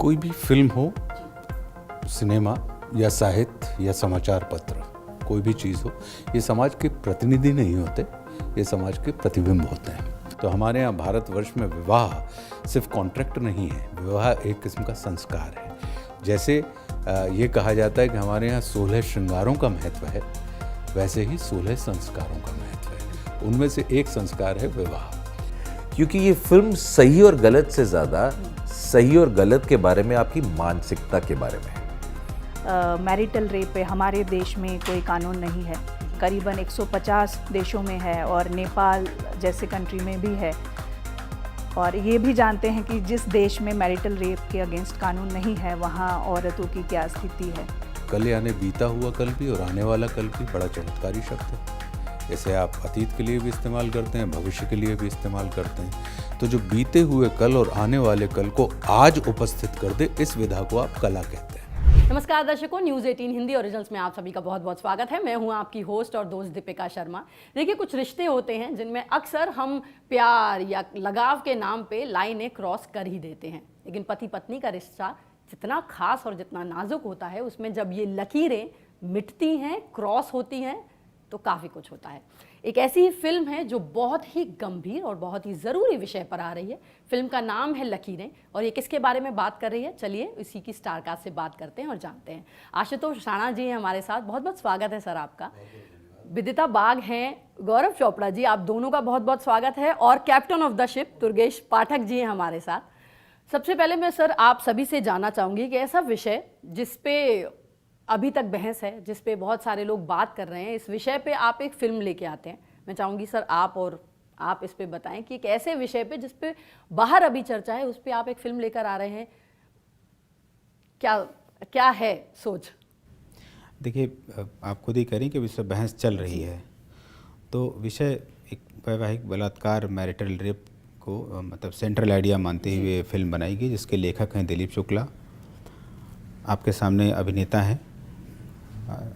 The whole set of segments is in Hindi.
कोई भी फिल्म हो, सिनेमा या साहित्य या समाचार पत्र, कोई भी चीज़ हो, ये समाज के प्रतिनिधि नहीं होते, ये समाज के प्रतिबिंब होते हैं। तो हमारे यहाँ भारतवर्ष में विवाह सिर्फ कॉन्ट्रैक्ट नहीं है, विवाह एक किस्म का संस्कार है। जैसे ये कहा जाता है कि हमारे यहाँ 16 श्रृंगारों का महत्व है, वैसे ही 16 संस्कारों का महत्व है। उनमें से एक संस्कार है विवाह। क्योंकि ये फिल्म सही और गलत से ज़्यादा सही और गलत के बारे में, आपकी मानसिकता के बारे में है। मैरिटल रेप पे हमारे देश में कोई कानून नहीं है, करीबन 150 देशों में है और नेपाल जैसे कंट्री में भी है। और ये भी जानते हैं कि जिस देश में मैरिटल रेप के अगेंस्ट कानून नहीं है, वहाँ औरतों की क्या स्थिति है। कल यानी बीता हुआ कल भी और आने वाला कल भी बड़ा चमत्कारी शब्द है। इसे आप अतीत के लिए भी इस्तेमाल करते हैं, भविष्य के लिए भी इस्तेमाल करते हैं। तो जो बीते हुए कल और आने वाले कल को आज उपस्थित कर दे, इस विधा को आप कला कहते हैं। नमस्कार दर्शकों, न्यूज़ 18 हिंदी ओरिजिनल्स में आप सभी का बहुत बहुत स्वागत है। मैं हूं आपकी होस्ट और दोस्त दीपिका शर्मा। देखिए, कुछ रिश्ते होते हैं जिनमें अक्सर हम प्यार या लगाव के नाम पे लाइनें क्रॉस कर ही देते हैं, लेकिन पति पत्नी का रिश्ता जितना खास और जितना नाजुक होता है, उसमें जब ये लकीरें मिटती हैं, क्रॉस होती हैं, तो काफ़ी कुछ होता है। एक ऐसी ही फिल्म है जो बहुत ही गंभीर और बहुत ही ज़रूरी विषय पर आ रही है। फिल्म का नाम है लकीरें, और ये किसके बारे में बात कर रही है, चलिए इसी की स्टारकास्ट से बात करते हैं और जानते हैं। आशुतोष राणा जी हैं हमारे साथ, बहुत बहुत स्वागत है सर आपका। विदिता बाग हैं, गौरव चोपड़ा जी, आप दोनों का बहुत बहुत स्वागत है। और captain of the ship Durgesh Pathak ji हैं हमारे साथ। सबसे पहले मैं सर आप सभी से जानना चाहूँगी कि ऐसा विषय जिस पे अभी तक बहस है, जिस पे बहुत सारे लोग बात कर रहे हैं, इस विषय पे आप एक फिल्म लेके आते हैं। मैं चाहूँगी सर आप इस पे बताएं कि एक ऐसे विषय पे जिस पे बाहर अभी चर्चा है, उस पे आप एक फिल्म लेकर आ रहे हैं। क्या है सोच? देखिए, आप खुद ही करें कि विषय बहस चल रही है, तो विषय एक वैवाहिक बलात्कार, मैरिटल रेप को मतलब सेंट्रल आइडिया मानते हुए फिल्म बनाई गई, जिसके लेखक हैं दिलीप शुक्ला। आपके सामने अभिनेता हैं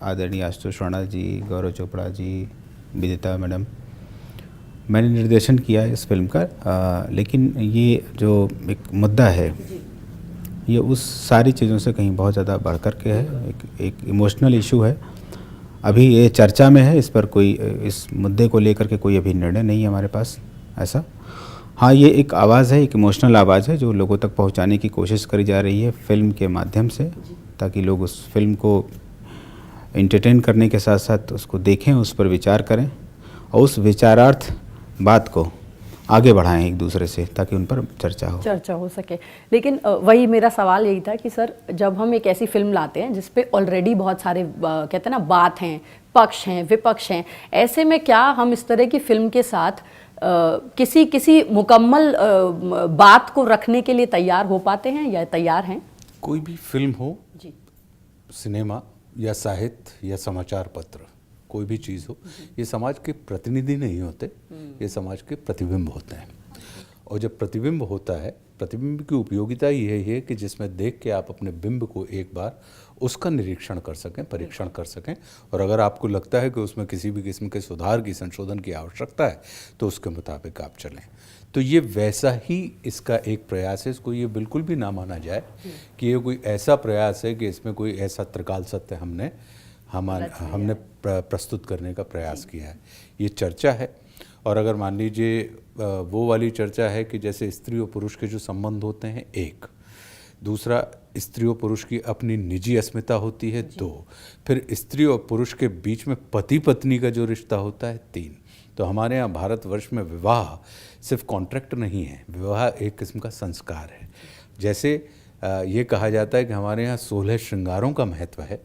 आदरणीय आशुतोष राणा जी, गौरव चोपड़ा जी, विदिता मैडम। मैंने निर्देशन किया है इस फिल्म का, लेकिन ये जो एक मुद्दा है, ये उस सारी चीज़ों से कहीं बहुत ज़्यादा बढ़ कर के है। एक इमोशनल इशू है, अभी ये चर्चा में है। इस पर कोई, इस मुद्दे को लेकर के कोई अभी निर्णय नहीं है हमारे पास ऐसा। हाँ, ये एक आवाज़ है, एक इमोशनल आवाज़ है जो लोगों तक पहुंचाने की कोशिश करी जा रही है फिल्म के माध्यम से, ताकि लोग उस फिल्म को एंटरटेन करने के साथ साथ उसको देखें, उस पर विचार करें और उस विचारार्थ बात को आगे बढ़ाएं एक दूसरे से, ताकि उन पर चर्चा हो सके। लेकिन वही मेरा सवाल यही था कि सर, जब हम एक ऐसी फिल्म लाते हैं जिस पे ऑलरेडी बहुत सारे कहते हैं ना, बात हैं, पक्ष हैं, विपक्ष हैं, ऐसे में क्या हम इस तरह की फिल्म के साथ किसी मुकम्मल बात को रखने के लिए तैयार हो पाते हैं या तैयार हैं? कोई भी फिल्म हो, सिनेमा या साहित्य या समाचार पत्र, कोई भी चीज़ हो, ये समाज के प्रतिनिधि नहीं होते, ये समाज के प्रतिबिंब होते हैं। और जब प्रतिबिंब होता है, प्रतिबिंब की उपयोगिता यही है कि जिसमें देख के आप अपने बिंब को एक बार उसका निरीक्षण कर सकें, परीक्षण कर सकें, और अगर आपको लगता है कि उसमें किसी भी किस्म के सुधार की, संशोधन की आवश्यकता है, तो उसके मुताबिक आप चलें। तो ये वैसा ही इसका एक प्रयास है। इसको ये बिल्कुल भी ना माना जाए कि ये कोई ऐसा प्रयास है कि इसमें कोई ऐसा त्रिकाल सत्य हमने प्रस्तुत करने का प्रयास किया है। ये चर्चा है, और अगर मान लीजिए वो वाली चर्चा है कि जैसे स्त्री और पुरुष के जो संबंध होते हैं, एक, दूसरा स्त्री और पुरुष की अपनी निजी अस्मिता होती है, दो, फिर स्त्री और पुरुष के बीच में पति पत्नी का जो रिश्ता होता है, तीन। तो हमारे यहाँ भारतवर्ष में विवाह सिर्फ कॉन्ट्रैक्ट नहीं है, विवाह एक किस्म का संस्कार है। जैसे ये कहा जाता है कि हमारे यहाँ 16 श्रृंगारों का महत्व है,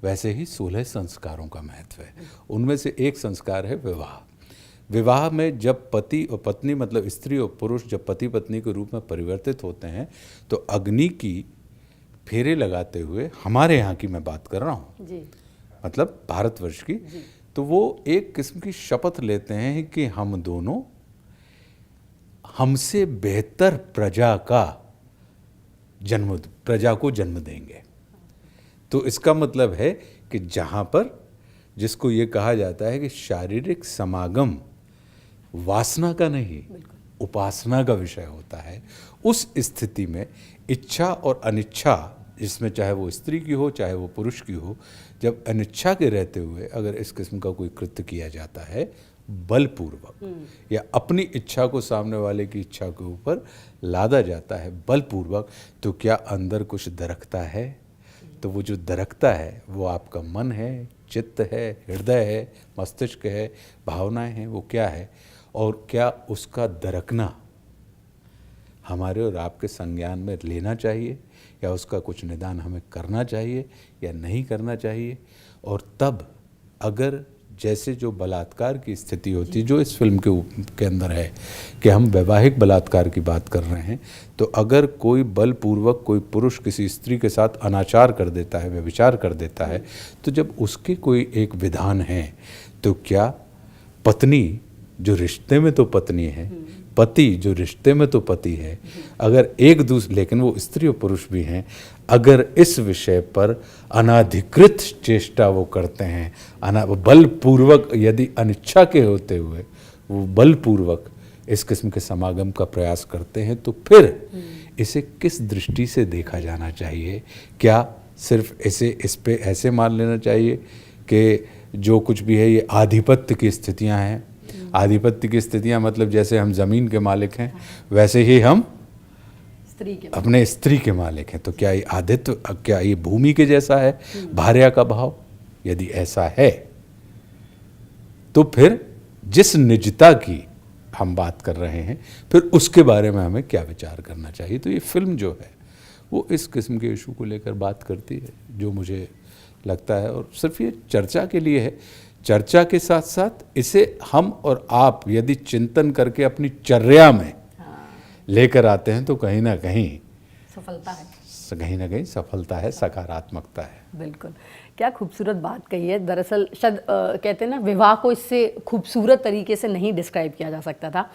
वैसे ही 16 संस्कारों का महत्व है। उनमें से एक संस्कार है विवाह। विवाह में जब पति और पत्नी, मतलब स्त्री और पुरुष, जब पति पत्नी के रूप में परिवर्तित होते हैं, तो अग्नि की फेरे लगाते हुए, हमारे यहाँ की मैं बात कर रहा हूँ, मतलब भारतवर्ष की, तो वो एक किस्म की शपथ लेते हैं कि हम दोनों हमसे बेहतर प्रजा को जन्म देंगे। तो इसका मतलब है कि जहाँ पर, जिसको ये कहा जाता है कि शारीरिक समागम वासना का नहीं, उपासना का विषय होता है, उस स्थिति में इच्छा और अनिच्छा, जिसमें चाहे वो स्त्री की हो चाहे वो पुरुष की हो, जब अनिच्छा के रहते हुए अगर इस किस्म का कोई कृत्य किया जाता है बलपूर्वक, या अपनी इच्छा को सामने वाले की इच्छा के ऊपर लादा जाता है बलपूर्वक, तो क्या अंदर कुछ दरकता है? तो वो जो दरकता है वो आपका मन है, चित्त है, हृदय है, मस्तिष्क है, भावनाएं हैं, वो क्या है? और क्या उसका दरकना हमारे और आपके संज्ञान में लेना चाहिए, या उसका कुछ निदान हमें करना चाहिए या नहीं करना चाहिए? और तब अगर जैसे जो बलात्कार की स्थिति होती है जो इस फिल्म के अंदर है, कि हम वैवाहिक बलात्कार की बात कर रहे हैं, तो अगर कोई बलपूर्वक कोई पुरुष किसी स्त्री के साथ अनाचार कर देता है, व्यभिचार कर देता है, तो जब उसके कोई एक विधान है, तो क्या पत्नी जो रिश्ते में तो पत्नी है, पति जो रिश्ते में तो पति है, अगर एक दूसरे, लेकिन वो स्त्री और पुरुष भी हैं, अगर इस विषय पर अनाधिकृत चेष्टा वो करते हैं, बलपूर्वक, यदि अनिच्छा के होते हुए वो बलपूर्वक इस किस्म के समागम का प्रयास करते हैं, तो फिर इसे किस दृष्टि से देखा जाना चाहिए? क्या सिर्फ इस पे ऐसे मान लेना चाहिए कि जो कुछ भी है ये आधिपत्य की स्थितियां हैं? आधिपत्य की स्थितियां मतलब जैसे हम जमीन के मालिक हैं वैसे ही हम अपने स्त्री के मालिक हैं। तो क्या ये आधित्व, क्या ये भूमि के जैसा है, भार्या का भाव? यदि ऐसा है तो फिर जिस निजता की हम बात कर रहे हैं, फिर उसके बारे में हमें क्या विचार करना चाहिए? तो ये फिल्म जो है वो इस किस्म के इशू को लेकर बात करती है, जो मुझे लगता है, और सिर्फ ये चर्चा के लिए है। चर्चा के साथ साथ इसे हम और आप यदि चिंतन करके अपनी चर्या में लेकर आते हैं, तो कहीं ना कहीं सफलता है, कहीं ना कहीं सफलता है, सकारात्मकता है। बिल्कुल। क्या खूबसूरत बात कही है। दरअसल शायद कहते हैं ना, विवाह को इससे खूबसूरत तरीके से नहीं डिस्क्राइब किया जा सकता था।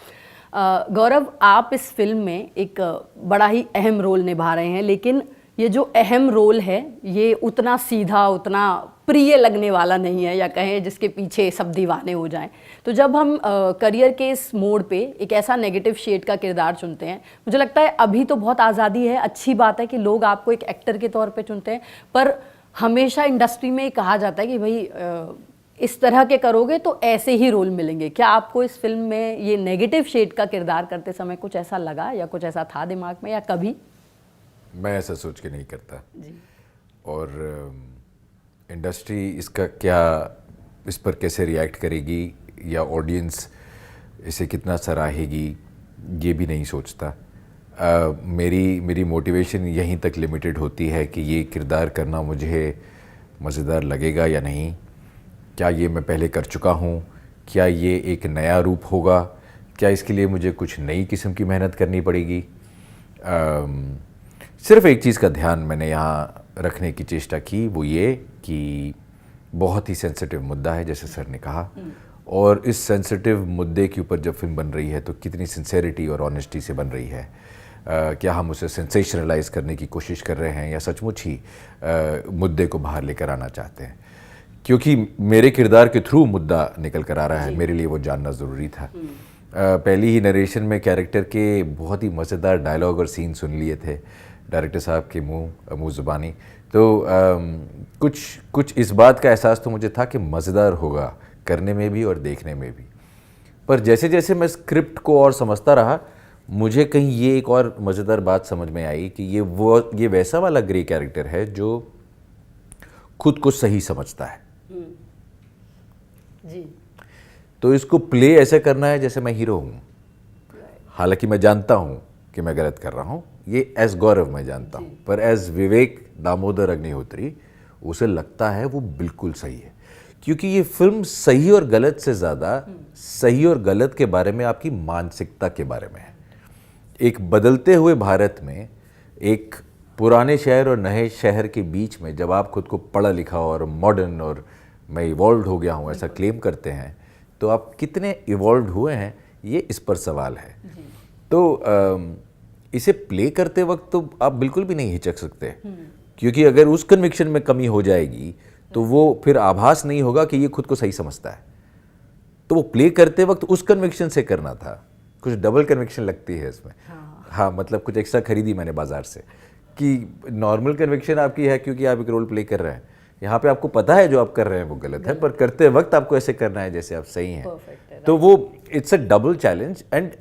गौरव, आप इस फिल्म में एक बड़ा ही अहम रोल निभा रहे हैं, लेकिन ये जो अहम रोल है ये उतना सीधा, उतना प्रिय लगने वाला नहीं है, या कहें जिसके पीछे सब दीवाने हो जाएं। तो जब हम करियर के इस मोड़ पे एक ऐसा नेगेटिव शेड का किरदार चुनते हैं, मुझे लगता है अभी तो बहुत आज़ादी है, अच्छी बात है कि लोग आपको एक एक्टर के तौर पे चुनते हैं, पर हमेशा इंडस्ट्री में कहा जाता है कि भाई इस तरह के करोगे तो ऐसे ही रोल मिलेंगे। क्या आपको इस फिल्म में ये नेगेटिव शेड का किरदार करते समय कुछ ऐसा लगा, या कुछ ऐसा था दिमाग में, या कभी? मैं ऐसा सोच के नहीं करता जी। और इंडस्ट्री इसका क्या, इस पर कैसे रिएक्ट करेगी, या ऑडियंस इसे कितना सराहेगी, ये भी नहीं सोचता। मेरी मोटिवेशन यहीं तक लिमिटेड होती है कि ये किरदार करना मुझे मज़ेदार लगेगा या नहीं, क्या ये मैं पहले कर चुका हूँ, क्या ये एक नया रूप होगा, क्या इसके लिए मुझे कुछ नई किस्म की मेहनत करनी पड़ेगी। सिर्फ एक चीज़ का ध्यान मैंने यहाँ रखने की चेष्टा की, वो ये कि बहुत ही सेंसिटिव मुद्दा है, जैसे सर ने कहा, और इस सेंसिटिव मुद्दे के ऊपर जब फिल्म बन रही है तो कितनी सिंसेरिटी और ऑनेस्टी से बन रही है। क्या हम उसे सेंसेशनलाइज करने की कोशिश कर रहे हैं, या सचमुच ही मुद्दे को बाहर लेकर आना चाहते हैं? क्योंकि मेरे किरदार के थ्रू मुद्दा निकल कर आ रहा है, मेरे लिए वो जानना ज़रूरी था। पहली ही नरेशन में कैरेक्टर के बहुत ही मज़ेदार डायलॉग और सीन सुन लिए थे डायरेक्टर साहब के मुँह ज़ुबानी, तो कुछ इस बात का एहसास तो मुझे था कि मज़ेदार होगा करने में भी और देखने में भी। पर जैसे जैसे मैं स्क्रिप्ट को और समझता रहा, मुझे कहीं ये एक और मज़ेदार बात समझ में आई कि ये वैसा वाला ग्रे कैरेक्टर है जो खुद को सही समझता है जी। तो इसको प्ले ऐसे करना है जैसे मैं हीरो हूँ, हालांकि मैं जानता हूँ कि मैं गलत कर रहा हूँ, ये एज गौरव मैं जानता हूँ, पर एज विवेक दामोदर अग्निहोत्री उसे लगता है वो बिल्कुल सही है। क्योंकि ये फिल्म सही और गलत से ज़्यादा सही और गलत के बारे में, आपकी मानसिकता के बारे में है। एक बदलते हुए भारत में, एक पुराने शहर और नए शहर के बीच में, जब आप खुद को पढ़ा लिखा और मॉडर्न और मैं इवॉल्व हो गया हूँ ऐसा क्लेम करते हैं, तो आप कितने इवॉल्व हुए हैं, ये इस पर सवाल है। तो इसे प्ले करते वक्त तो आप बिल्कुल भी नहीं हिचक सकते, क्योंकि अगर उस कन्विक्शन में कमी हो जाएगी तो वो फिर आभास नहीं होगा कि ये खुद को सही समझता है। तो वो प्ले करते वक्त उस कन्विक्शन से करना था कुछ डबल कन्विक्शन लगती है इसमें। हाँ, मतलब कुछ एक्स्ट्रा खरीदी मैंने बाजार से, कि नॉर्मल कन्विक्शन आपकी है क्योंकि आप एक रोल प्ले कर रहे हैं, यहाँ पे आपको पता है जो आप कर रहे हैं वो गलत है, पर करते वक्त आपको ऐसे करना है जैसे आप सही हैं। तो वो it's a double challenge, and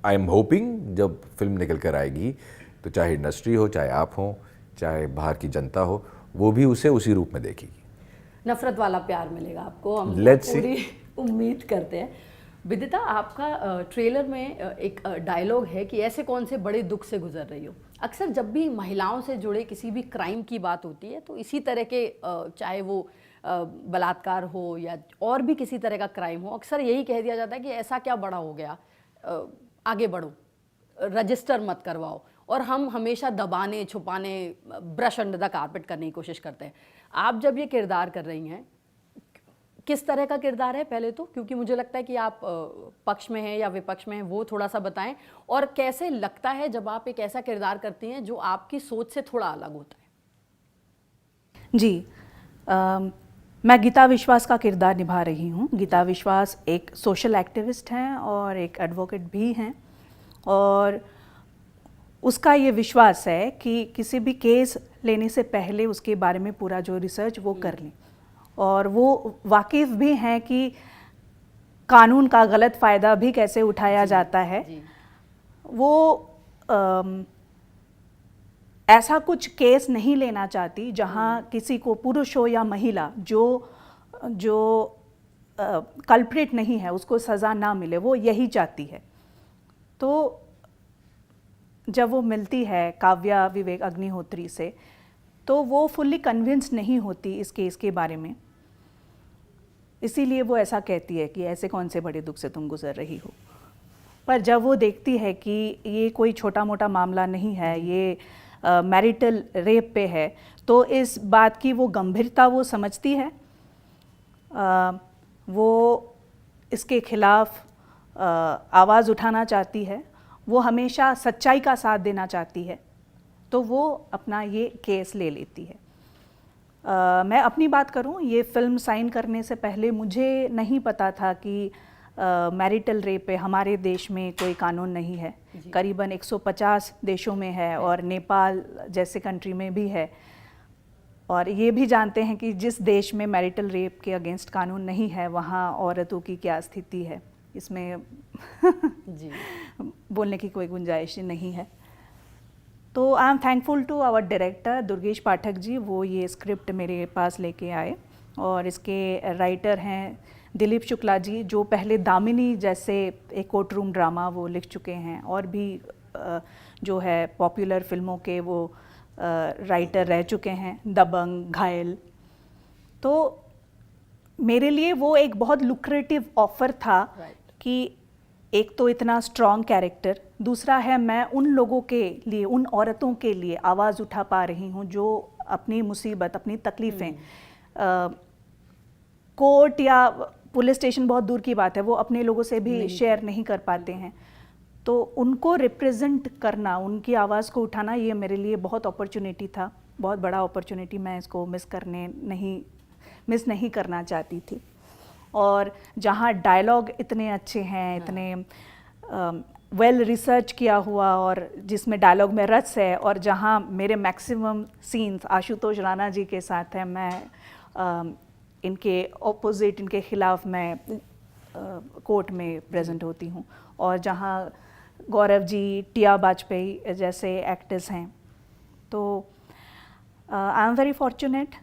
I am hoping जब फिल्म निकल कर आएगी तो चाहे इंडस्ट्री हो, चाहे आप हो, चाहे बाहर की जनता हो, वो भी उसे उसी रूप में देखेगी। नफरत वाला प्यार मिलेगा आपको, हम Let's see. पूरी उम्मीद करते हैं। विदिता, आपका ट्रेलर में एक डायलॉग है कि ऐसे कौन से बड़े दुख से गुजर रही हो। अक्सर जब भी महिलाओं से जुड़े किसी भी क्राइम की बात होती है तो इसी तरह के चाहे वो बलात्कार हो या और भी किसी तरह का क्राइम हो, अक्सर यही कह दिया जाता है कि ऐसा क्या बड़ा हो गया, आगे बढ़ो, रजिस्टर मत करवाओ, और हम हमेशा दबाने, छुपाने, ब्रश अंडर द कारपेट करने की कोशिश करते हैं। आप जब ये किरदार कर रही हैं, किस तरह का किरदार है पहले तो, क्योंकि मुझे लगता है कि आप पक्ष में हैं या विपक्ष में हैं, वो थोड़ा सा बताएं, और कैसे लगता है जब आप एक ऐसा किरदार करती हैं जो आपकी सोच से थोड़ा अलग होता है। जी, मैं गीता विश्वास का किरदार निभा रही हूँ। गीता विश्वास एक सोशल एक्टिविस्ट हैं और एक एडवोकेट भी हैं, और उसका ये विश्वास है कि किसी भी केस लेने से पहले उसके बारे में पूरा जो रिसर्च वो कर लें, और वो वाकिफ़ भी हैं कि कानून का गलत फ़ायदा भी कैसे उठाया जाता है। वो ऐसा कुछ केस नहीं लेना चाहती जहां किसी को, पुरुष हो या महिला, जो कल्प्रिट नहीं है उसको सज़ा ना मिले, वो यही चाहती है। तो जब वो मिलती है काव्या विवेक अग्निहोत्री से, तो वो फुल्ली कन्विंस नहीं होती इस केस के बारे में, इसीलिए वो ऐसा कहती है कि ऐसे कौन से बड़े दुख से तुम गुजर रही हो। पर जब वो देखती है कि ये कोई छोटा मोटा मामला नहीं है, ये मैरिटल रेप पे है, तो इस बात की वो गंभीरता वो समझती है। वो इसके खिलाफ आवाज़ उठाना चाहती है, वो हमेशा सच्चाई का साथ देना चाहती है, तो वो अपना ये केस ले लेती है। मैं अपनी बात करूं, ये फिल्म साइन करने से पहले मुझे नहीं पता था कि मैरिटल रेप पे हमारे देश में कोई कानून नहीं है। करीबन 150 देशों में है और नेपाल जैसे कंट्री में भी है, और ये भी जानते हैं कि जिस देश में मैरिटल रेप के अगेंस्ट कानून नहीं है वहाँ औरतों की क्या स्थिति है, इसमें जी बोलने की कोई गुंजाइश नहीं है। तो I am thankful to our director Durgesh Pathak ji, वो ये स्क्रिप्ट मेरे पास लेके आए, और इसके राइटर हैं दिलीप शुक्ला जी, जो पहले दामिनी जैसे एक कोर्ट रूम ड्रामा वो लिख चुके हैं, और भी जो है पॉपुलर फिल्मों के वो राइटर रह चुके हैं, दबंग, घायल। तो मेरे लिए वो एक बहुत लुक्रेटिव ऑफर था कि एक तो इतना स्ट्रॉन्ग कैरेक्टर, दूसरा है मैं उन लोगों के लिए, उन औरतों के लिए आवाज़ उठा पा रही हूँ जो अपनी मुसीबत, अपनी तकलीफ़ें कोर्ट या पुलिस स्टेशन बहुत दूर की बात है, वो अपने लोगों से भी शेयर नहीं कर पाते हैं। तो उनको रिप्रेजेंट करना, उनकी आवाज़ को उठाना, ये मेरे लिए बहुत अपॉर्चुनिटी था, बहुत बड़ा अपॉर्चुनिटी। मैं इसको मिस नहीं करना चाहती थी। और जहाँ डायलॉग इतने अच्छे हैं, इतने वेल रिसर्च किया हुआ, और जिसमें डायलॉग में रस है, और जहाँ मेरे मैक्सिमम सीन्स आशुतोष राणा जी के साथ हैं, मैं इनके ऑपोजिट, इनके खिलाफ मैं कोर्ट में प्रेजेंट होती हूँ, और जहाँ गौरव जी, टिया वाजपेयी जैसे एक्टर्स हैं, तो I am very fortunate.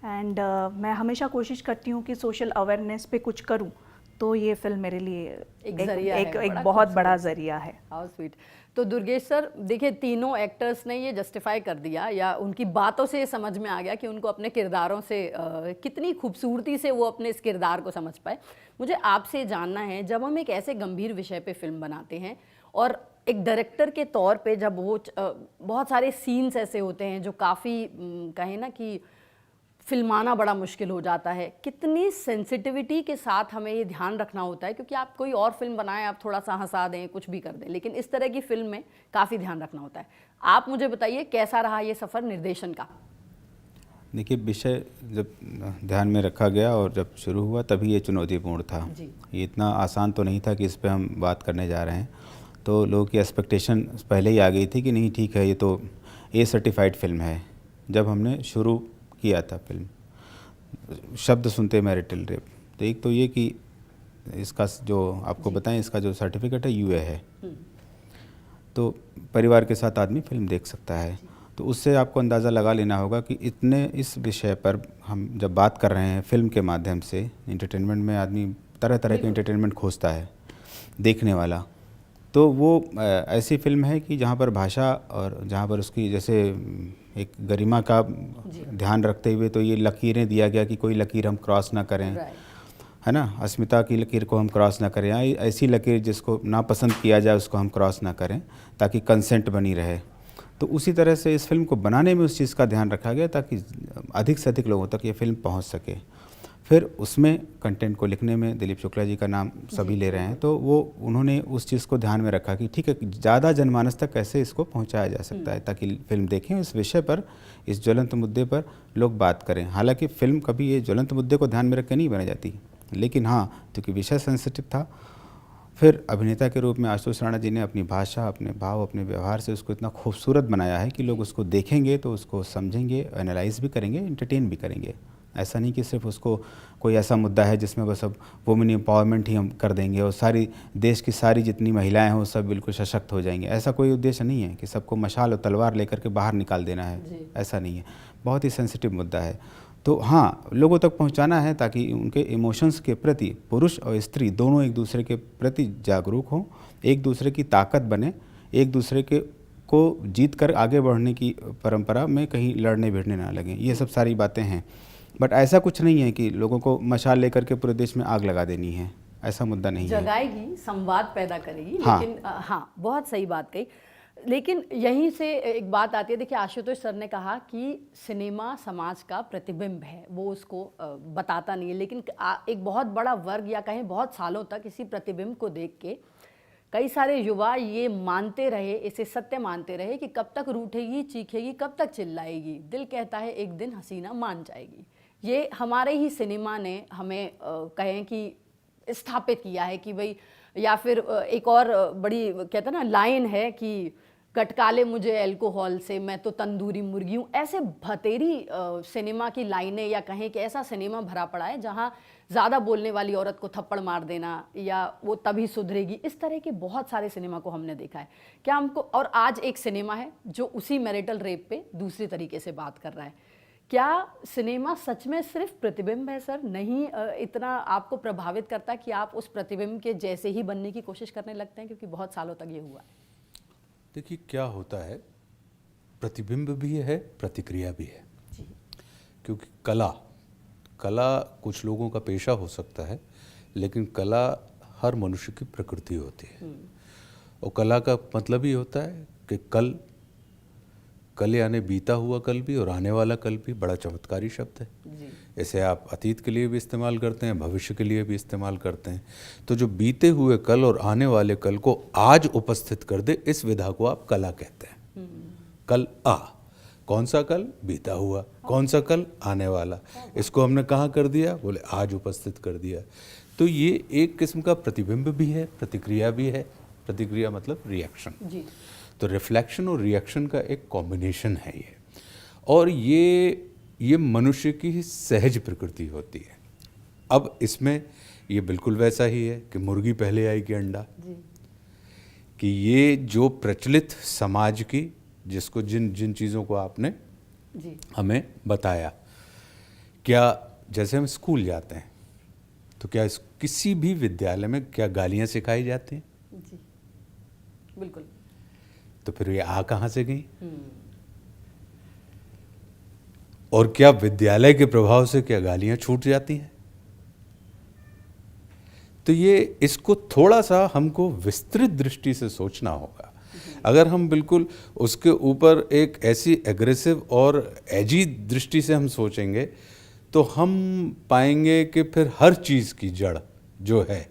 And मैं हमेशा कोशिश करती हूँ कि सोशल अवेयरनेस पे कुछ करूँ, तो ये फिल्म मेरे लिए एक बहुत बड़ा जरिया है। How sweet. तो दुर्गेश सर, देखिए तीनों एक्टर्स ने ये जस्टिफाई कर दिया, या उनकी बातों से ये समझ में आ गया कि उनको अपने किरदारों से कितनी खूबसूरती से वो अपने इस किरदार को समझ पाए। मुझे आपसे जानना है, जब हम एक ऐसे गंभीर विषय पे फिल्म बनाते हैं, और एक डायरेक्टर के तौर पे जब वो बहुत सारे सीन्स ऐसे होते हैं जो काफ़ी कहें ना कि फिल्माना बड़ा मुश्किल हो जाता है, कितनी सेंसिटिविटी के साथ हमें ये ध्यान रखना होता है, क्योंकि आप कोई और फिल्म बनाएं, आप थोड़ा सा हंसा दें, कुछ भी कर दें, लेकिन इस तरह की फिल्म में काफ़ी ध्यान रखना होता है। आप मुझे बताइए कैसा रहा ये सफ़र निर्देशन का? देखिए, विषय जब ध्यान में रखा गया और जब शुरू हुआ तभी ये चुनौतीपूर्ण था। जी। ये इतना आसान तो नहीं था कि इस पे हम बात करने जा रहे हैं। तो लोगों की एक्सपेक्टेशन पहले ही आ गई थी कि नहीं ठीक है, ये तो ए सर्टिफाइड फिल्म है। जब हमने शुरू किया था फिल्म, शब्द सुनते मैरिटल रेप, तो एक तो ये कि इसका जो आपको बताएं, इसका जो सर्टिफिकेट है यूए है, तो परिवार के साथ आदमी फिल्म देख सकता है। तो उससे आपको अंदाज़ा लगा लेना होगा कि इतने इस विषय पर हम जब बात कर रहे हैं फिल्म के माध्यम से, एंटरटेनमेंट में आदमी तरह तरह के एंटरटेनमेंट खोजता है देखने वाला, तो वो ऐसी फिल्म है कि जहाँ पर भाषा और जहाँ पर उसकी जैसे एक गरिमा का ध्यान रखते हुए तो ये लकीरें दिया गया कि कोई लकीर हम क्रॉस ना करें, है ना, अस्मिता की लकीर को हम क्रॉस ना करें, ऐसी लकीर जिसको नापसंद किया जाए उसको हम क्रॉस ना करें, ताकि कंसेंट बनी रहे। तो उसी तरह से इस फिल्म को बनाने में उस चीज़ का ध्यान रखा गया ताकि अधिक से अधिक लोगों तक ये फिल्म पहुंच सके। फिर उसमें कंटेंट को लिखने में दिलीप शुक्ला जी का नाम सभी ले रहे हैं, तो वो उन्होंने उस चीज़ को ध्यान में रखा कि ठीक है, ज़्यादा जनमानस तक कैसे इसको पहुंचाया जा सकता है ताकि फिल्म देखें, इस विषय पर, इस ज्वलंत मुद्दे पर लोग बात करें। हालांकि फिल्म कभी ये ज्वलंत मुद्दे को ध्यान में रख के नहीं बनाई जाती, लेकिन हाँ, क्योंकि विषय सेंसिटिव था, फिर अभिनेता के रूप में आशुतोष राणा जी ने अपनी भाषा, अपने भाव, अपने व्यवहार से उसको इतना खूबसूरत बनाया है कि लोग उसको देखेंगे तो उसको समझेंगे, एनालाइज भी करेंगे, एंटरटेन भी करेंगे। ऐसा नहीं कि सिर्फ उसको कोई ऐसा मुद्दा है जिसमें बस अब वुमेन एम्पावरमेंट ही हम कर देंगे और सारी देश की सारी जितनी महिलाएं हैं वो सब बिल्कुल सशक्त हो जाएंगे। ऐसा कोई उद्देश्य नहीं है कि सबको मशाल और तलवार लेकर के बाहर निकाल देना है, ऐसा नहीं है। बहुत ही सेंसिटिव मुद्दा है। तो हाँ, लोगों तक पहुंचाना है ताकि उनके इमोशंस के प्रति पुरुष और स्त्री दोनों एक दूसरे के प्रति जागरूक हों, एक दूसरे की ताकत बने, एक दूसरे के को जीत कर आगे बढ़ने की परंपरा में कहीं लड़ने भिड़ने ना लगें। ये सब सारी बातें हैं, बट ऐसा कुछ नहीं है कि लोगों को मशाल लेकर के पूरे देश में आग लगा देनी है, ऐसा मुद्दा नहीं है। जगाएगी, संवाद पैदा करेगी। हाँ। लेकिन हाँ, बहुत सही बात कही। लेकिन यहीं से एक बात आती है, देखिए आशुतोष सर ने कहा कि सिनेमा समाज का प्रतिबिंब है, वो उसको बताता नहीं है, लेकिन एक बहुत बड़ा वर्ग या कहें बहुत सालों तक इसी प्रतिबिंब को देख के कई सारे युवा ये मानते रहे, इसे सत्य मानते रहे कि कब तक रूठेगी, चीखेगी, कब तक चिल्लाएगी, दिल कहता है एक दिन हसीना मान जाएगी। ये हमारे ही सिनेमा ने हमें कहें कि स्थापित किया है कि भाई, या फिर एक और बड़ी कहते हैं ना लाइन है कि गटकाले मुझे अल्कोहल से, मैं तो तंदूरी मुर्गी हूँ। ऐसे भतेरी सिनेमा की लाइनें, या कहें कि ऐसा सिनेमा भरा पड़ा है जहाँ ज़्यादा बोलने वाली औरत को थप्पड़ मार देना या वो तभी सुधरेगी, इस तरह के बहुत सारे सिनेमा को हमने देखा है। क्या हमको, और आज एक सिनेमा है जो उसी मैरिटल रेप पे दूसरी तरीके से बात कर रहा है। क्या सिनेमा सच में सिर्फ प्रतिबिंब है सर? नहीं इतना आपको प्रभावित करता कि आप उस प्रतिबिंब के जैसे ही बनने की कोशिश करने लगते हैं, क्योंकि बहुत सालों तक ये हुआ है। देखिए क्या होता है, प्रतिबिंब भी है, प्रतिक्रिया भी है। क्योंकि कला कुछ लोगों का पेशा हो सकता है, लेकिन कला हर मनुष्य की प्रकृति होती है। और कला का मतलब ही होता है कि कल यानी बीता हुआ कल भी और आने वाला कल भी बड़ा चमत्कारी शब्द है। इसे आप अतीत के लिए भी इस्तेमाल करते हैं, भविष्य के लिए भी इस्तेमाल करते हैं। तो जो बीते हुए कल और आने वाले कल को आज उपस्थित कर दे, इस विधा को आप कला कहते हैं। कल आ, कौन सा कल? बीता हुआ। कौन सा कल? आने वाला। इसको हमने कहाँ कर दिया? बोले आज उपस्थित कर दिया। तो ये एक किस्म का प्रतिबिंब भी है, प्रतिक्रिया भी है। प्रतिक्रिया मतलब रिएक्शन। तो रिफ्लेक्शन और रिएक्शन का एक कॉम्बिनेशन है ये, और ये मनुष्य की ही सहज प्रकृति होती है। अब इसमें ये बिल्कुल वैसा ही है कि मुर्गी पहले आई कि अंडा, कि ये जो प्रचलित समाज की, जिसको जिन चीज़ों को आपने हमें बताया, क्या जैसे हम स्कूल जाते हैं तो क्या किसी भी विद्यालय में क्या गालियाँ सिखाई जाती हैं? जी बिल्कुल। तो फिर ये आ कहाँ से गई? और क्या विद्यालय के प्रभाव से क्या गालियां छूट जाती हैं? तो ये इसको थोड़ा सा हमको विस्तृत दृष्टि से सोचना होगा। अगर हम बिल्कुल उसके ऊपर एक ऐसी एग्रेसिव और एजी दृष्टि से हम सोचेंगे तो हम पाएंगे कि फिर हर चीज़ की जड़ जो है,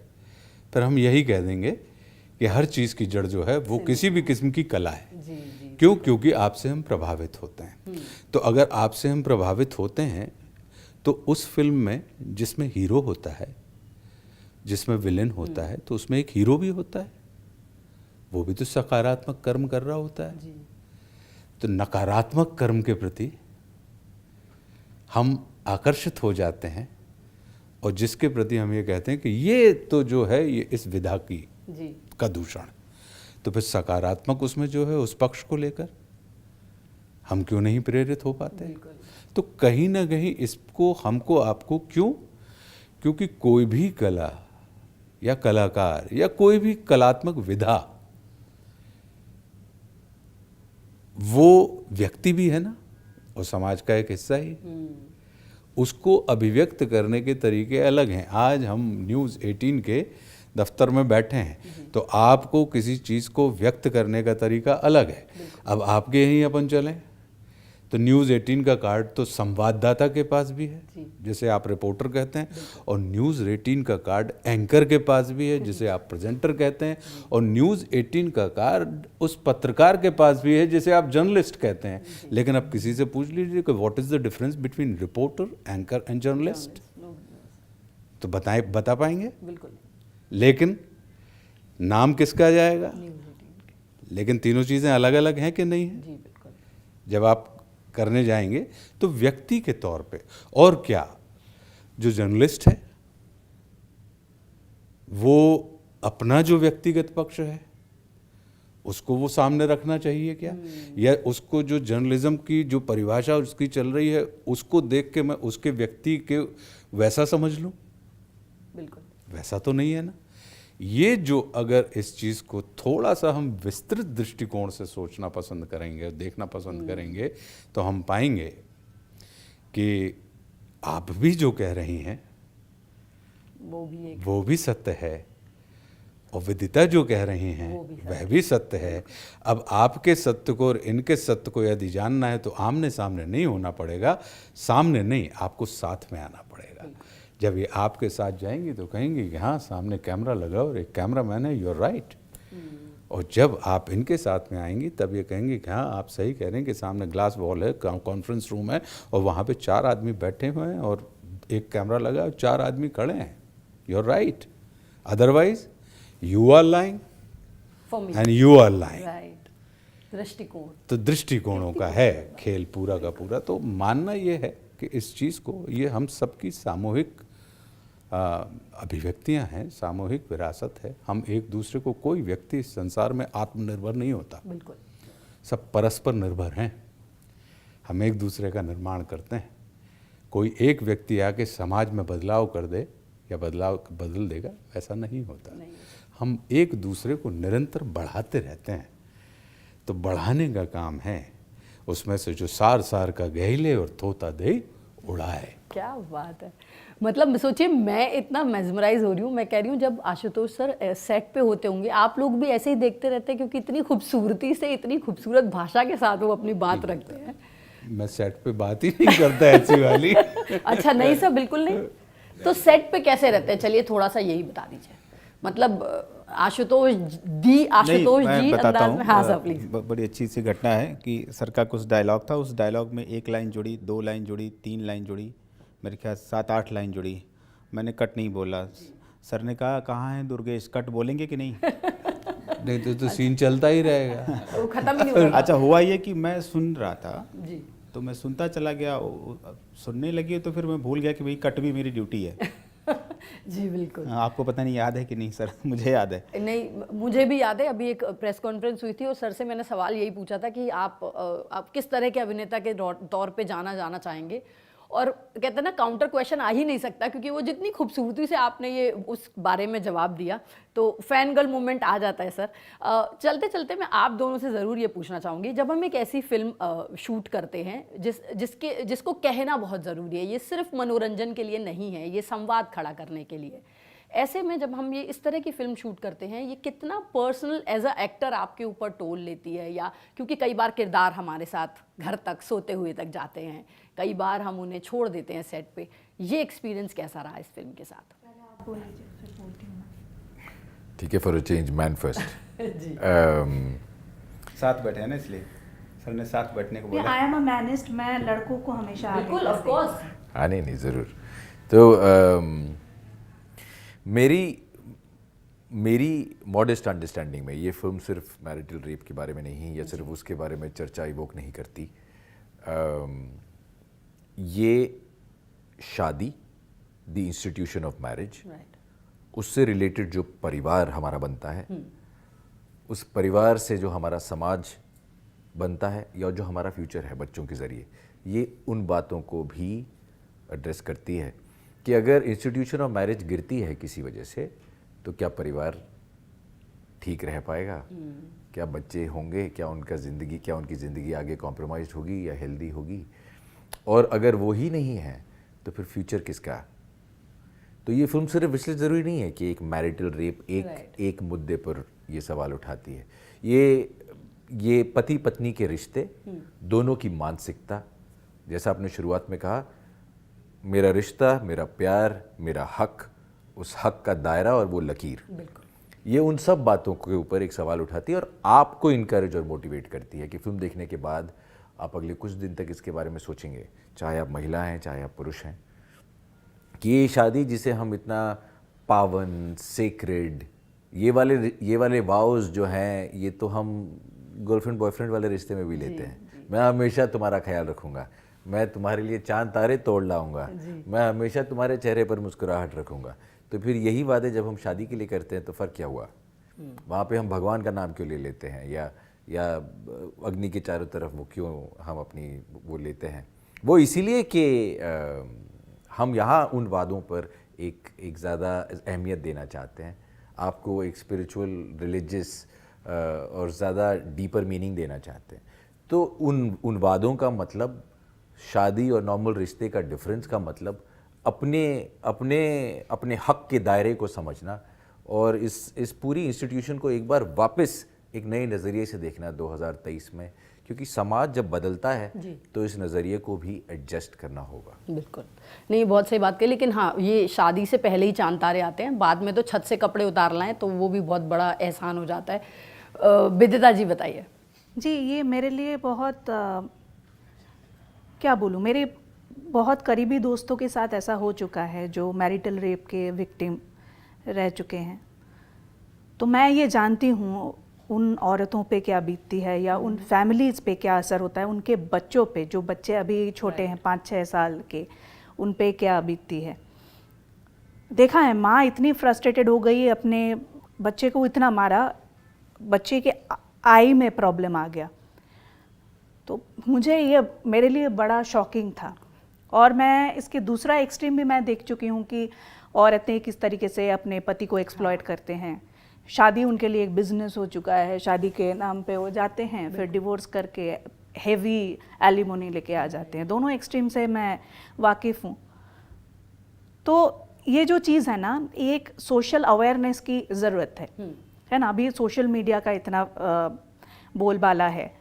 फिर हम यही कह देंगे कि हर चीज़ की जड़ जो है वो किसी भी किस्म की कला है। जी जी क्यों? क्योंकि आपसे हम प्रभावित होते हैं। तो अगर आपसे हम प्रभावित होते हैं तो उस फिल्म में जिसमें हीरो होता है, जिसमें विलेन होता है, तो उसमें एक हीरो भी होता है, वो भी तो सकारात्मक कर्म कर रहा होता है। जी तो नकारात्मक कर्म के प्रति हम आकर्षित हो जाते हैं और जिसके प्रति हम ये कहते हैं कि ये तो जो है ये इस विधा की जी का दूषण। तो फिर सकारात्मक उसमें जो है उस पक्ष को लेकर हम क्यों नहीं प्रेरित हो पाते? बिल्कुल तो कहीं ना कहीं इसको हमको आपको क्यों? क्योंकि कोई भी कला या कलाकार या कोई भी कलात्मक विधा वो व्यक्ति भी है ना, और समाज का एक हिस्सा ही। उसको अभिव्यक्त करने के तरीके अलग हैं। आज हम न्यूज़ 18 के दफ्तर में बैठे हैं तो आपको किसी चीज़ को व्यक्त करने का तरीका अलग है। अब आपके यहीं अपन चलें तो न्यूज़ 18 का कार्ड तो संवाददाता के पास भी है, जिसे आप रिपोर्टर कहते हैं, और न्यूज़ 18 का कार्ड एंकर के पास भी है, जिसे आप प्रेजेंटर कहते हैं, और न्यूज़ 18 का कार्ड उस पत्रकार के पास भी है, जिसे आप जर्नलिस्ट कहते हैं। लेकिन अब किसी से पूछ लीजिए कि what is the difference between reporter, anchor and journalist, तो बता पाएंगे? बिल्कुल लेकिन नाम किसका जाएगा? लेकिन तीनों चीज़ें अलग अलग हैं कि नहीं है? जी बिल्कुल जब आप करने जाएंगे तो व्यक्ति के तौर पे, और क्या जो जर्नलिस्ट है वो अपना जो व्यक्तिगत पक्ष है उसको वो सामने रखना चाहिए क्या? या उसको जो जर्नलिज्म की जो परिभाषा उसकी चल रही है उसको देख के मैं उसके व्यक्ति के वैसा समझ लूं? बिल्कुल वैसा तो नहीं है ना। ये जो अगर इस चीज़ को थोड़ा सा हम विस्तृत दृष्टिकोण से सोचना पसंद करेंगे, देखना पसंद करेंगे, तो हम पाएंगे कि आप भी जो कह रही हैं वो भी सत्य है, और विदिता जो कह रही हैं वह भी सत्य है। अब आपके सत्य को और इनके सत्य को यदि जानना है तो आमने सामने नहीं होना पड़ेगा, सामने नहीं, आपको साथ में आना पड़ेगा। जब ये आपके साथ जाएंगी तो कहेंगी कि हाँ सामने कैमरा लगा और एक कैमरा मैन है, यू आर राइट। और जब आप इनके साथ में आएंगी तब ये कहेंगे कि हाँ आप सही कह रहे हैं कि सामने ग्लास वॉल है, कॉन्फ्रेंस रूम है और वहाँ पे 4 आदमी बैठे हुए हैं और एक कैमरा लगा और 4 आदमी खड़े हैं, you are right, otherwise you are lying and you are lying. Right दृष्टिकोण तो दृष्टिकोणों का है खेल पूरा का पूरा। तो मानना ये है कि इस चीज़ को, ये हम सबकी सामूहिक अभिव्यक्तियां हैं, सामूहिक विरासत है। हम एक दूसरे को, कोई व्यक्ति इस संसार में आत्मनिर्भर नहीं होता, बिल्कुल सब परस्पर निर्भर हैं। हम एक दूसरे का निर्माण करते हैं। कोई एक व्यक्ति आके समाज में बदलाव कर दे या बदलाव बदल देगा, ऐसा नहीं होता। हम एक दूसरे को निरंतर बढ़ाते रहते हैं। तो बढ़ाने का काम है, उसमें से जो सार सार का गहिले और थोता दे उड़ाए। क्या बात है। मतलब सोचिए, मैं इतना मेस्मराइज हो रही हूँ। मैं कह रही हूँ जब आशुतोष सर सेट पे होते होंगे आप लोग भी ऐसे ही देखते रहते हैं, क्योंकि इतनी खूबसूरती से, इतनी खूबसूरत भाषा के साथ वो अपनी बात रखते हैं। मैं सेट पे बात ही नहीं करता ऐसी वाली। अच्छा नहीं सर, बिल्कुल नहीं। तो सेट पे कैसे रहते हैं, चलिए थोड़ा सा यही बता दीजिए। मतलब आशुतोष जी बताता अंदाज में। हाँ सर प्लीज। बड़ी अच्छी सी घटना है कि सर का कुछ डायलॉग था, उस डायलॉग में 1 लाइन जुड़ी, 2 लाइन जुड़ी, 3 लाइन जुड़ी, मेरे ख्याल 7-8 लाइन जुड़ी। मैंने कट नहीं बोला। सर ने कहा कहाँ है दुर्गेश, कट बोलेंगे कि नहीं? नहीं तो सीन चलता ही रहेगा, वो खत्म ही नहीं होगा। अच्छा हुआ ये कि मैं सुन रहा था जी तो मैं सुनता चला गया, सुनने लगी तो फिर मैं भूल गया कि भाई कट भी मेरी ड्यूटी है। जी बिल्कुल। आपको पता नहीं याद है कि नहीं सर? मुझे याद है। नहीं, मुझे भी याद है। अभी एक प्रेस कॉन्फ्रेंस हुई थी और सर से मैंने सवाल यही पूछा था कि आप किस तरह के अभिनेता के तौर पे जाना चाहेंगे, और कहते हैं ना काउंटर क्वेश्चन आ ही नहीं सकता, क्योंकि वो जितनी खूबसूरती से आपने ये उस बारे में जवाब दिया तो फैन गर्ल मूवमेंट आ जाता है सर। चलते चलते मैं आप दोनों से ज़रूर ये पूछना चाहूँगी, जब हम एक ऐसी फिल्म शूट करते हैं जिसको कहना बहुत ज़रूरी है, ये सिर्फ मनोरंजन के लिए नहीं है, ये संवाद खड़ा करने के लिए, ऐसे में जब हम ये इस तरह की फिल्म शूट करते हैं, ये कितना पर्सनल एज अ एक्टर आपके ऊपर टोल लेती है? या क्योंकि कई बार किरदार हमारे साथ घर तक, सोते हुए तक जाते हैं, कई बार हम उन्हें छोड़ देते हैं सेट पे, ये एक्सपीरियंस कैसा रहा इस फिल्म के साथ? ठीक है, for a change man first. साथ बैठे हैं ना, इसलिए सर ने साथ बैठने को बोला। आई एम अ मैनिस्ट, मैं लड़कों को हमेशा आगे बिल्कुल, ऑफ करती हूँ। कोर्स। हाँ, नहीं ज़रूर। तो मेरी मॉडेस्ट अंडरस्टैंडिंग में ये फिल्म सिर्फ मैरिटल रेप के बारे में नहीं, या सिर्फ उसके बारे में चर्चा इवोक नहीं करती। ये शादी, the institution of marriage, right. उससे रिलेटेड जो परिवार हमारा बनता है, उस परिवार से जो हमारा समाज बनता है, या जो हमारा फ्यूचर है बच्चों के ज़रिए, ये उन बातों को भी एड्रेस करती है कि अगर इंस्टीट्यूशन ऑफ मैरिज गिरती है किसी वजह से, तो क्या परिवार ठीक रह पाएगा? क्या बच्चे होंगे? क्या उनकी ज़िंदगी आगे कॉम्प्रोमाइज़ होगी या हेल्दी होगी? और अगर वो ही नहीं है तो फिर फ्यूचर किसका? तो ये फिल्म सिर्फ इसलिए ज़रूरी नहीं है कि एक मैरिटल रेप एक मुद्दे पर ये सवाल उठाती है। ये पति पत्नी के रिश्ते, दोनों की मानसिकता, जैसा आपने शुरुआत में कहा, मेरा रिश्ता, मेरा प्यार, मेरा हक, उस हक का दायरा और वो लकीर, ये उन सब बातों के ऊपर एक सवाल उठाती है और आपको इनकरेज और मोटिवेट करती है कि फिल्म देखने के बाद आप अगले कुछ दिन तक इसके बारे में सोचेंगे, चाहे आप महिला हैं चाहे आप पुरुष हैं, कि ये शादी जिसे हम इतना पावन, सेक्रेड, ये वाले वाउज जो हैं, ये तो हम गर्लफ्रेंड बॉयफ्रेंड वाले रिश्ते में भी लेते हैं। मैं हमेशा तुम्हारा ख्याल रखूंगा, मैं तुम्हारे लिए चांद तारे तोड़ लाऊंगा, मैं हमेशा तुम्हारे चेहरे पर मुस्कुराहट रखूंगा। तो फिर यही वादे जब हम शादी के लिए करते हैं तो फ़र्क क्या हुआ? वहाँ पे हम भगवान का नाम क्यों ले लेते हैं, या अग्नि के चारों तरफ वो क्यों हम अपनी वो लेते हैं? वो इसीलिए कि हम यहाँ उन वादों पर एक ज़्यादा अहमियत देना चाहते हैं, आपको एक स्पिरिचुअल, रिलीजियस और ज़्यादा डीपर मीनिंग देना चाहते हैं। तो उन वादों का मतलब, शादी और नॉर्मल रिश्ते का डिफरेंस का मतलब, अपने हक के दायरे को समझना और इस पूरी इंस्टीट्यूशन को एक बार वापस एक नए नज़रिए से देखना 2023 में, क्योंकि समाज जब बदलता है तो इस नज़रिए को भी एडजस्ट करना होगा। बिल्कुल, नहीं, बहुत सही बात कही। लेकिन हाँ, ये शादी से पहले ही चांद तारे आते हैं, बाद में तो छत से कपड़े उतार लाएं तो वो भी बहुत बड़ा एहसान हो जाता है। विदिता जी बताइए। जी, ये मेरे लिए बहुत क्या बोलूँ, मेरे बहुत करीबी दोस्तों के साथ ऐसा हो चुका है जो मैरिटल रेप के विक्टिम रह चुके हैं। तो मैं ये जानती हूँ उन औरतों पे क्या बीतती है, या उन फैमिलीज़ पे क्या असर होता है, उनके बच्चों पे, जो बच्चे अभी छोटे हैं 5-6 साल के, उन पे क्या बीतती है। देखा है, माँ इतनी फ्रस्ट्रेटेड हो गई, अपने बच्चे को इतना मारा, बच्चे के आई में प्रॉब्लम आ गया। तो मुझे ये, मेरे लिए बड़ा शॉकिंग था। और मैं इसके दूसरा एक्सट्रीम भी मैं देख चुकी हूँ कि औरतें किस तरीके से अपने पति को एक्सप्लॉइट करते हैं। शादी उनके लिए एक बिजनेस हो चुका है, शादी के नाम पे वो जाते हैं, फिर डिवोर्स करके हेवी एलिमोनी लेके आ जाते हैं। दोनों एक्सट्रीम से मैं वाकिफ़ हूँ। तो ये जो चीज़ है ना, एक सोशल अवेयरनेस की ज़रूरत है ना। अभी सोशल मीडिया का इतना बोलबाला है।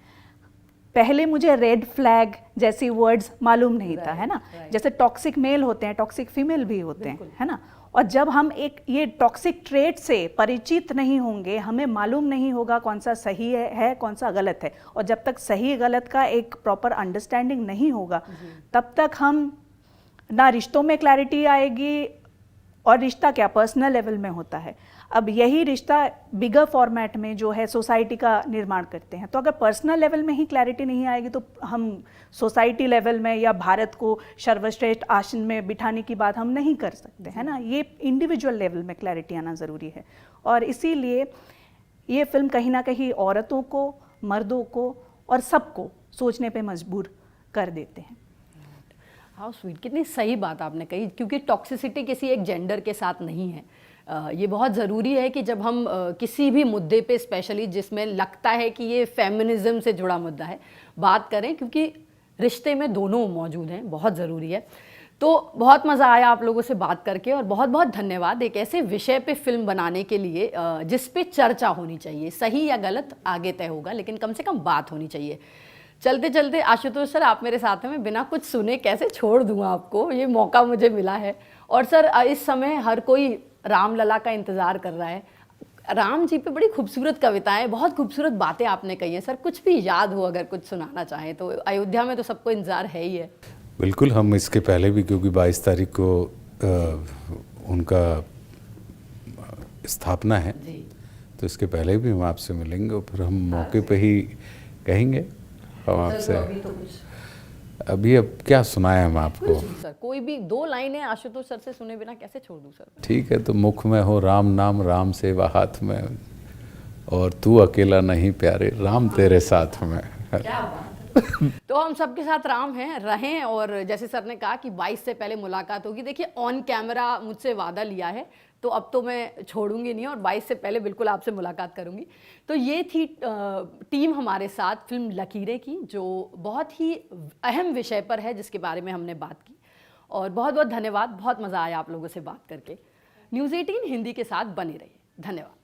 पहले मुझे रेड फ्लैग जैसी वर्ड्स मालूम नहीं था, है ना। जैसे टॉक्सिक मेल होते हैं, टॉक्सिक फीमेल भी होते हैं, है ना। और जब हम एक ये टॉक्सिक ट्रेट से परिचित नहीं होंगे, हमें मालूम नहीं होगा कौन सा सही है कौन सा गलत है, और जब तक सही गलत का एक प्रॉपर अंडरस्टैंडिंग नहीं होगा, तब तक हम ना रिश्तों में क्लैरिटी आएगी, और रिश्ता क्या पर्सनल लेवल में होता है। अब यही रिश्ता बिगर फॉर्मेट में जो है सोसाइटी का निर्माण करते हैं। तो अगर पर्सनल लेवल में ही क्लैरिटी नहीं आएगी तो हम सोसाइटी लेवल में या भारत को सर्वश्रेष्ठ आसन में बिठाने की बात हम नहीं कर सकते, है ना। ये इंडिविजुअल लेवल में क्लैरिटी आना ज़रूरी है। और इसीलिए ये फिल्म कहीं ना कहीं औरतों को, मर्दों को और सबको सोचने पे मजबूर कर देते हैं। हाउ स्वीट, कितनी सही बात आपने कही, क्योंकि टॉक्सिसिटी किसी एक जेंडर के साथ नहीं है। ये बहुत ज़रूरी है कि जब हम किसी भी मुद्दे पे, स्पेशली जिसमें लगता है कि ये फेमिनिज्म से जुड़ा मुद्दा है, बात करें, क्योंकि रिश्ते में दोनों मौजूद हैं, बहुत ज़रूरी है। तो बहुत मज़ा आया आप लोगों से बात करके, और बहुत बहुत धन्यवाद एक ऐसे विषय पे फिल्म बनाने के लिए जिस पे चर्चा होनी चाहिए। सही या गलत आगे तय होगा, लेकिन कम से कम बात होनी चाहिए। चलते चलते आशुतोष सर, आप मेरे साथ हैं, मैं बिना कुछ सुने कैसे छोड़ दूंगा आपको, ये मौका मुझे मिला है। और सर, इस समय हर कोई रामलला का इंतज़ार कर रहा है। राम जी पे बड़ी खूबसूरत कविताएं, बहुत खूबसूरत बातें आपने कही हैं सर। कुछ भी याद हो अगर कुछ सुनाना चाहें तो। अयोध्या में तो सबको इंतजार है ही है। बिल्कुल, हम इसके पहले भी, क्योंकि 22 तारीख को उनका स्थापना है, जी। तो इसके पहले भी हम आपसे मिलेंगे और फिर हम मौके पे ही कहेंगे हम आपसे। अभी तो कुछ अभी अब क्या सुनाएं हम आपको? सर कोई भी 2 लाइनें आशुतोष सर से सुने बिना कैसे छोड़ दूं सर। ठीक है, तो मुख में हो राम नाम, राम सेवा हाथ में, और तू अकेला नहीं प्यारे, राम तेरे साथ में। क्या बात है। तो हम सबके साथ राम हैं, रहें। और जैसे सर ने कहा कि 22 से पहले मुलाकात होगी, देखिए ऑन कैमरा मुझसे वादा लिया है तो अब तो मैं छोड़ूंगी नहीं और 22 से पहले बिल्कुल आपसे मुलाकात करूंगी। तो ये थी टीम हमारे साथ फिल्म लकीरें की, जो बहुत ही अहम विषय पर है जिसके बारे में हमने बात की। और बहुत बहुत धन्यवाद, बहुत मज़ा आया आप लोगों से बात करके। न्यूज़ 18 हिंदी के साथ बने रहिए। धन्यवाद।